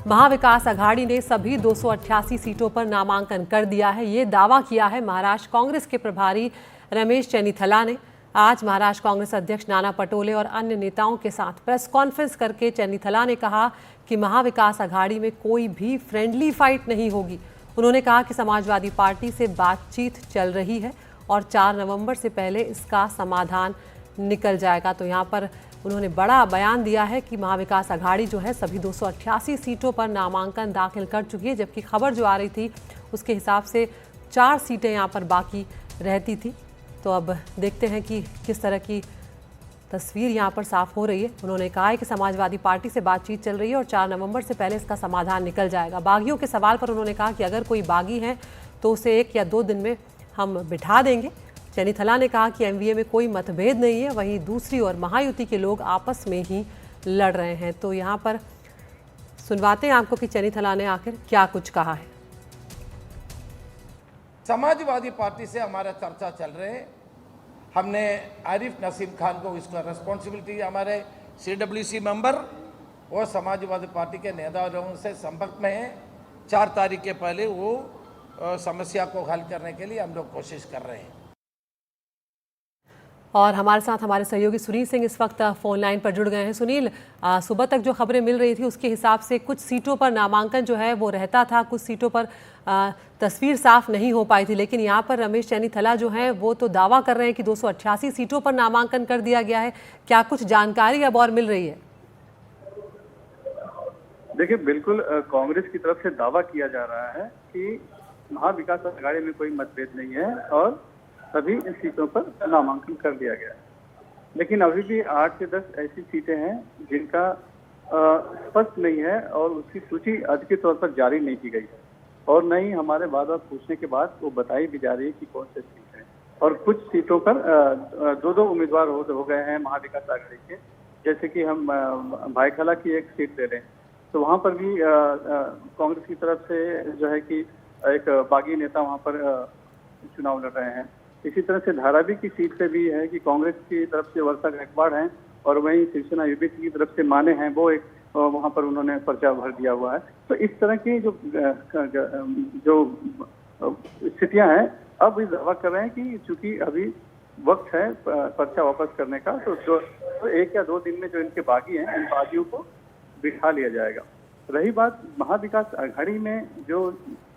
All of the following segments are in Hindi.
महाविकास अघाड़ी ने सभी 288 सीटों पर नामांकन कर दिया है। ये दावा किया है महाराष्ट्र कांग्रेस के प्रभारी रमेश चेन्नीथला ने। आज महाराष्ट्र कांग्रेस अध्यक्ष नाना पटोले और अन्य नेताओं के साथ प्रेस कॉन्फ्रेंस करके चेन्नीथला ने कहा कि महाविकास अघाड़ी में कोई भी फ्रेंडली फाइट नहीं होगी। उन्होंने कहा कि समाजवादी पार्टी से बातचीत चल रही है और 4 नवंबर से पहले इसका समाधान निकल जाएगा। तो यहाँ पर उन्होंने बड़ा बयान दिया है कि महाविकास अघाड़ी जो है सभी 288 सीटों पर नामांकन दाखिल कर चुकी है, जबकि खबर जो आ रही थी उसके हिसाब से 4 सीटें यहाँ पर बाकी रहती थी। तो अब देखते हैं कि किस तरह की तस्वीर यहाँ पर साफ हो रही है। उन्होंने कहा है कि समाजवादी पार्टी से बातचीत चल रही है और 4 नवंबर से पहले इसका समाधान निकल जाएगा। बागियों के सवाल पर उन्होंने कहा कि अगर कोई बागी है तो उसे 1 या 2 दिन में हम बिठा देंगे। चेन्नीथला ने कहा कि एमवीए में कोई मतभेद नहीं है, वहीं दूसरी ओर महायुति के लोग आपस में ही लड़ रहे हैं। तो यहाँ पर सुनवाते हैं आपको कि चेन्नीथला ने आखिर क्या कुछ कहा है। समाजवादी पार्टी से हमारा चर्चा चल रहे हैं। हमने आरिफ नसीम खान को इसका रिस्पॉन्सिबिलिटी, हमारे CWC मेंबर वो समाजवादी पार्टी के नेताओं से संपर्क में हैं। 4 तारीख के पहले वो समस्या को हल करने के लिए हम लोग कोशिश कर रहे हैं। और हमारे साथ हमारे सहयोगी सुनील सिंह इस वक्त फोन लाइन पर जुड़ गए हैं। सुनील, सुबह तक जो खबरें मिल रही थी उसके हिसाब से कुछ सीटों पर नामांकन जो है वो रहता था, कुछ सीटों पर तस्वीर साफ नहीं हो पाई थी, लेकिन यहाँ पर रमेश चेन्नीथला जो है वो तो दावा कर रहे हैं कि 288 सीटों पर नामांकन कर दिया गया है। क्या कुछ जानकारी अब और मिल रही है? देखिए, बिल्कुल कांग्रेस की तरफ से दावा किया जा रहा है कि महाविकास अघाड़ी में कोई मतभेद नहीं है और सभी इन सीटों पर नामांकन कर दिया गया है। लेकिन अभी भी 8 से 10 ऐसी सीटें हैं जिनका स्पष्ट नहीं है और उसकी सूची अधिकृत तौर पर जारी नहीं की गई है और न ही हमारे बार-बार पूछने के बाद वो बताई भी जा रही है कि कौन सी सीट है। और कुछ सीटों पर 2-2 उम्मीदवार हो गए हैं महाविकास अघाड़ी के। जैसे कि हम भाईखला की एक सीट ले लें तो वहाँ पर भी कांग्रेस की तरफ से जो है कि एक बागी नेता वहाँ पर चुनाव लड़ रहे हैं। इसी तरह से धारावी की सीट पे भी है कि कांग्रेस की तरफ से वर्षा गायकवाड़ हैं और वहीं शिवसेना यूबीसी की तरफ से माने हैं, वो एक वहाँ पर उन्होंने पर्चा भर दिया हुआ है। तो इस तरह की जो स्थितियां हैं, अब इस दावा कर रहे हैं कि चूंकि अभी वक्त है पर्चा वापस करने का, तो 1 या 2 दिन में जो इनके बागी हैं इन बागियों को बिठा लिया जाएगा। रही बात महाविकास अघाड़ी में जो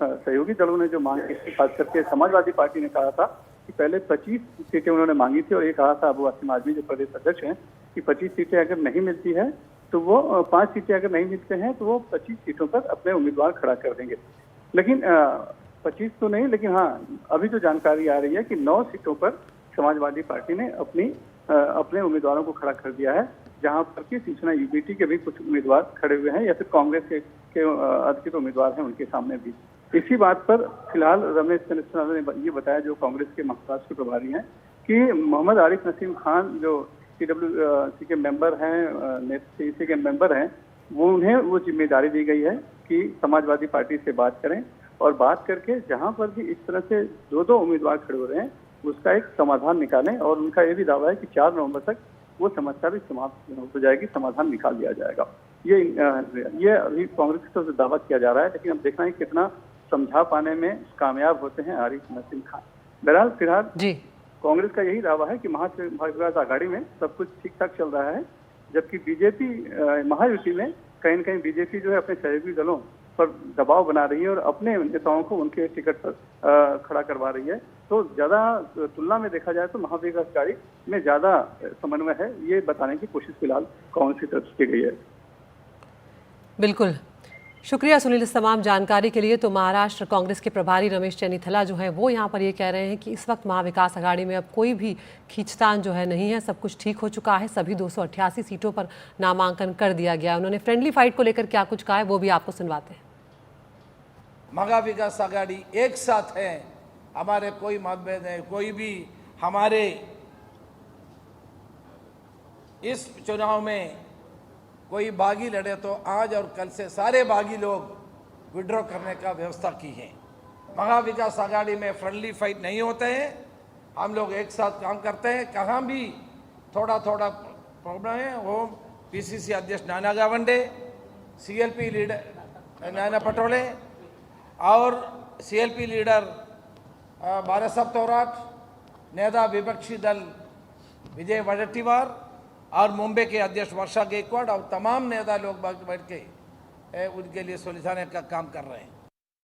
सहयोगी दलों ने जो मांग की, खास करके समाजवादी पार्टी ने कहा था कि पहले 25 सीटें उन्होंने मांगी थी और ये कहा था अबू आसिम आजमी जो प्रदेश अध्यक्ष हैं कि 25 सीटें अगर नहीं मिलती है तो वो 5 सीटें अगर नहीं मिलते हैं तो वो 25 सीटों पर अपने उम्मीदवार खड़ा कर देंगे। लेकिन 25 तो नहीं, लेकिन हाँ, अभी जो जानकारी आ रही है कि 9 सीटों पर समाजवादी पार्टी ने अपने उम्मीदवारों को खड़ा कर दिया है, जहां पर कि शिवसेना यूबीटी के भी कुछ उम्मीदवार खड़े हुए हैं या फिर कांग्रेस के अधिकृत उम्मीदवार हैं उनके सामने भी। इसी बात पर फिलहाल रमेश चेन्नीथला ने ये बताया, जो कांग्रेस के महाराष्ट्र के प्रभारी हैं, कि मोहम्मद आरिफ नसीम खान जो CWC के मेंबर हैं, CEC के मेंबर हैं, उन्हें वो जिम्मेदारी दी गई है कि समाजवादी पार्टी से बात करें और बात करके जहां पर भी इस तरह से 2-2 उम्मीदवार खड़े हो रहे हैं उसका एक समाधान निकालें। और उनका ये भी दावा है कि 4 नवंबर तक वो समस्या भी समाप्त हो जाएगी, समाधान निकाल दिया जाएगा। ये अभी कांग्रेस की तरफ से दावा किया जा रहा है, लेकिन अब देखना है कितना समझा पाने में कामयाब होते हैं आरिफ नसीम खान। बहरहाल फिलहाल जी कांग्रेस का यही दावा है कि महाविकास अघाड़ी में सब कुछ ठीक ठाक चल रहा है, जबकि बीजेपी महायुति में कहीं न कहीं बीजेपी जो है अपने सहयोगी दलों पर दबाव बना रही है और अपने नेताओं को उनके टिकट पर खड़ा करवा रही है। तो ज्यादा तुलना में देखा जाए तो महाविकास अघाड़ी में ज्यादा समन्वय है, ये बताने की कोशिश फिलहाल कांग्रेस की तरफ से की गई है। बिल्कुल, शुक्रिया सुनील इस तमाम जानकारी के लिए। तो महाराष्ट्र कांग्रेस के प्रभारी रमेश चेन्नीथला जो है वो यहाँ पर ये कह रहे हैं कि इस वक्त महाविकास अघाड़ी में अब कोई भी खींचतान जो है नहीं है, सब कुछ ठीक हो चुका है, सभी 288 सीटों पर नामांकन कर दिया गया। उन्होंने फ्रेंडली फाइट को लेकर क्या कुछ कहा है वो भी आपको सुनवाते हैं। महाविकास अघाड़ी एक साथ है, हमारे कोई मतभेद नहीं, कोई भी हमारे इस चुनाव में कोई बागी लड़े तो आज और कल से सारे बागी लोग विड्रॉ करने का व्यवस्था की है। महाविकास अघाड़ी में फ्रेंडली फाइट नहीं होते हैं, हम लोग एक साथ काम करते हैं। कहाँ भी थोड़ा थोड़ा प्रॉब्लम है वो PCC अध्यक्ष नाना गावंडे, CLP लीडर नाना पटोले और सीएलपी लीडर बाला साहब तोराट, नेता विपक्षी दल विजय वडेट्टीवार और मुंबई के अध्यक्ष वर्षा गायकवाड़ और तमाम नेता लोग बैठ के उनके लिए सुलझाने का काम कर रहे हैं।